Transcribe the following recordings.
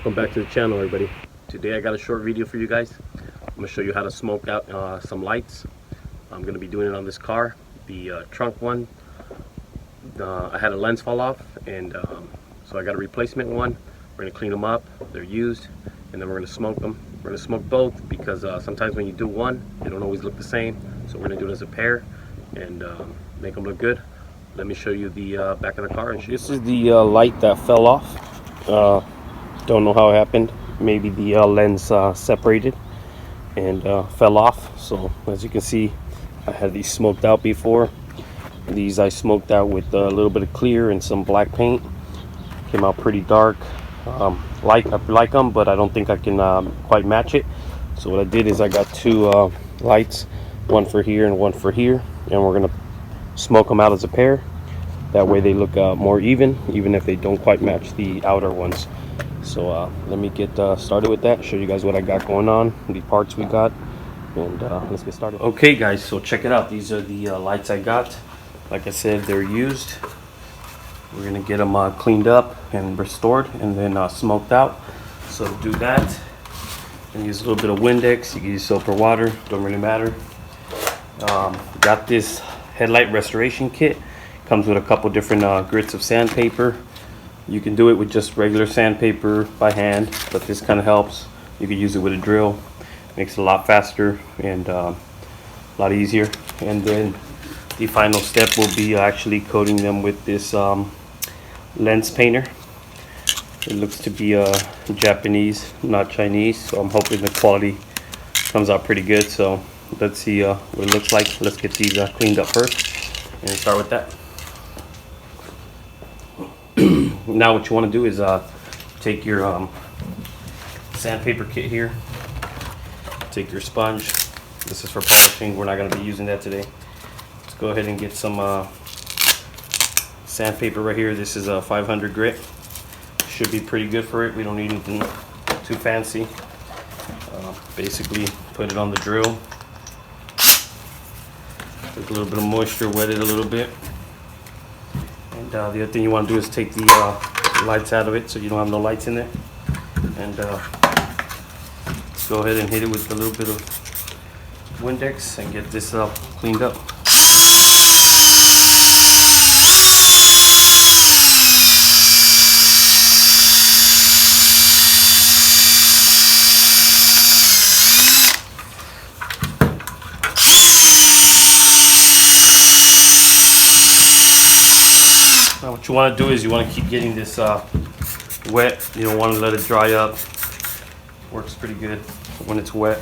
Welcome back to the channel, everybody. Today I got a short video for you guys. I'm going to show you how to smoke out some lights. I'm going to be doing it on this car, the trunk one. I had a lens fall off, and so I got a replacement one. We're going to clean them up. They're used, and then we're going to smoke them. We're going to smoke both because sometimes when you do one, they don't always look the same. So we're going to do it as a pair and make them look good. Let me show you the back of the car. And this is the light that fell off. Don't know how it happened. Maybe the lens separated and fell off. So as you can see, I had these smoked out before. These I smoked out with a little bit of clear and some black paint. Came out pretty dark. I like them, but I don't think I can quite match it. So what I did is I got two lights, one for here and one for here, and we're gonna smoke them out as a pair. That way they look more even if they don't quite match the outer ones. So let me get started with that, show you guys what I got going on, the parts we got, and let's get started. Okay guys, so check it out. These are the lights I got. Like I said, they're used. We're gonna get them cleaned up and restored and then smoked out. So to do that, and use a little bit of Windex. You can use soap or water, don't really matter. Got this headlight restoration kit. Comes with a couple different grits of sandpaper. You can do it with just regular sandpaper by hand, but this kind of helps. You can use it with a drill. Makes it a lot faster and a lot easier. And then the final step will be actually coating them with this lens painter. It looks to be Japanese, not Chinese, so I'm hoping the quality comes out pretty good. So let's see what it looks like. Let's get these cleaned up first and start with that. Now what you want to do is take your sandpaper kit here, take your sponge. This is for polishing. We're not going to be using that today. Let's go ahead and get some sandpaper right here. This is a 500 grit. Should be pretty good for it. We don't need anything too fancy. Basically put it on the drill, take a little bit of moisture, wet it a little bit. And the other thing you want to do is take the lights out of it so you don't have no lights in there. And let's go ahead and hit it with a little bit of Windex and get this cleaned up. Now what you want to do is you want to keep getting this wet. You don't want to let it dry up. Works pretty good when it's wet.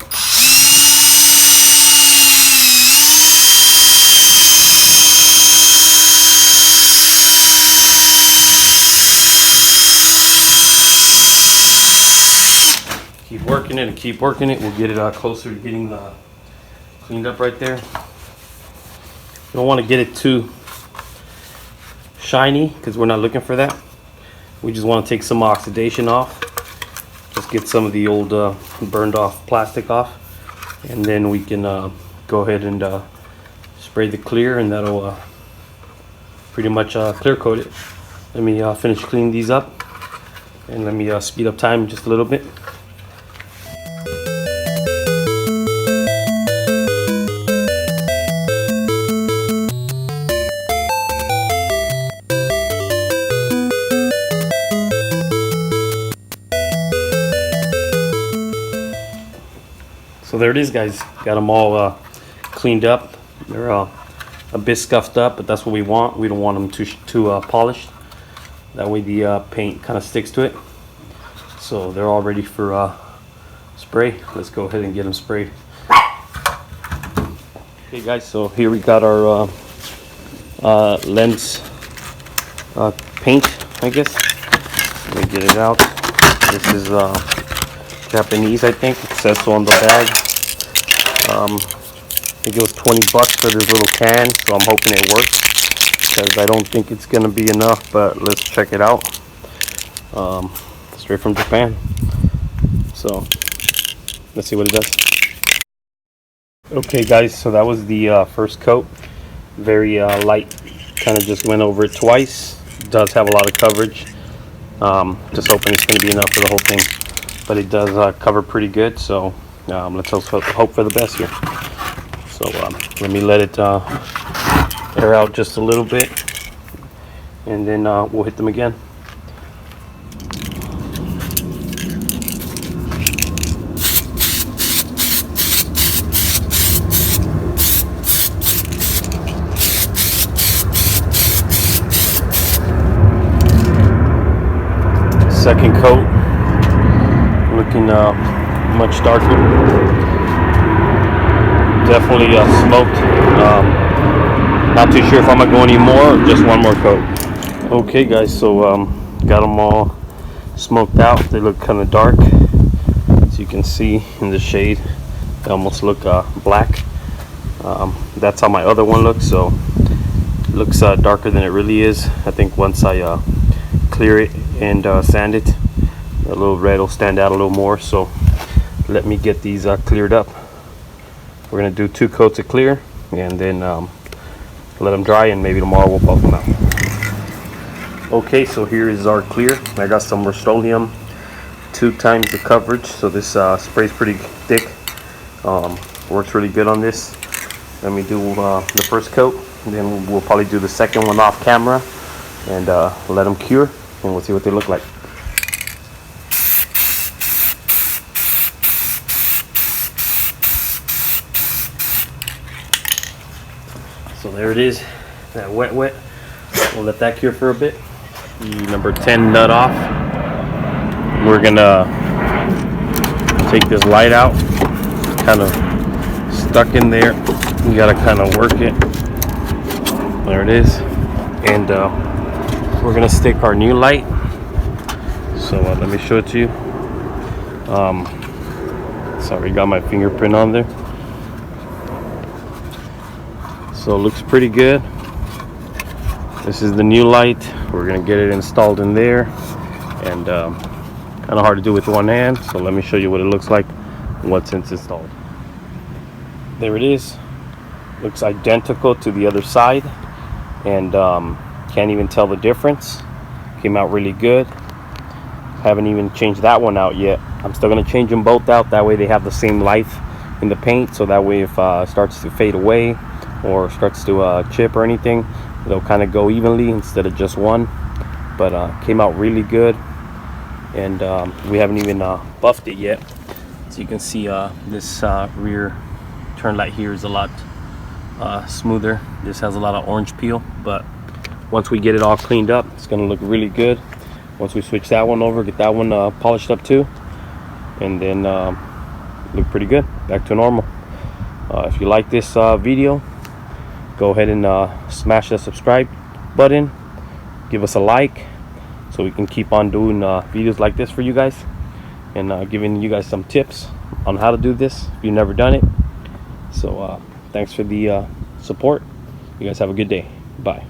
Keep working it and keep working it. We'll get it closer to getting cleaned up right there. You don't want to get it too shiny because we're not looking for that. We just want to take some oxidation off. Just get some of the old burned off plastic off, and then we can go ahead and spray the clear, and that'll pretty much clear coat it. Let me finish cleaning these up, and let me speed up time just a little bit. So there it is, guys. Got them all cleaned up. They're a bit scuffed up, but that's what we want. We don't want them too polished. That way the paint kind of sticks to it. So they're all ready for spray. Let's go ahead and get them sprayed. Okay, guys. So here we got our lens paint, I guess. Let me get it out. This is Japanese, I think. It says so on the bag. I think it was 20 bucks for this little can, so I'm hoping it works because I don't think it's gonna be enough, but let's check it out. Straight from Japan. So let's see what it does. Okay guys, so that was the first coat. Very light, kind of just went over it twice. It does have a lot of coverage. Just hoping it's going to be enough for the whole thing. but it does cover pretty good. So let's hope for the best here. So let me let it air out just a little bit, and then we'll hit them again. Second coat, looking much darker. Definitely smoked. Not too sure if I'm gonna go any more or just one more coat. Okay guys, so got them all smoked out. They look kind of dark, as you can see in the shade. They almost look black. That's how my other one looks, so it looks darker than it really is. I think once I clear it and sand it, a little red will stand out a little more. So let me get these cleared up. We're gonna do 2 coats of clear, and then let them dry, and maybe tomorrow we'll buff them out. Okay, so here is our clear. I got some Rust-Oleum, 2 times the coverage, so this spray's pretty thick. Works really good on this. Let me do the first coat, and then we'll probably do the second one off camera and let them cure, and we'll see what they look like. So there it is, that wet. We'll let that cure for a bit. The number 10 nut off. We're gonna take this light out. Kind of stuck in there. You gotta kind of work it. There it is. And we're gonna stick our new light. So let me show it to you. Sorry, got my fingerprint on there. So it looks pretty good. This is the new light. We're gonna get it installed in there, and kind of hard to do with one hand. So let me show you what it looks like once it's installed. There it is. Looks identical to the other side, and can't even tell the difference. Came out really good. Haven't even changed that one out yet. I'm still gonna change them both out. That way they have the same life in the paint. So that way, if it starts to fade away or starts to chip or anything, they'll kind of go evenly instead of just one. But came out really good, and we haven't even buffed it yet. So you can see this rear turn light here is a lot smoother. This has a lot of orange peel, but once we get it all cleaned up, it's gonna look really good. Once we switch that one over, get that one polished up too, and then look pretty good, back to normal. If you like this video, go ahead and smash the subscribe button, give us a like, so we can keep on doing videos like this for you guys, and giving you guys some tips on how to do this if you've never done it. So thanks for the support. You guys have a good day. Bye.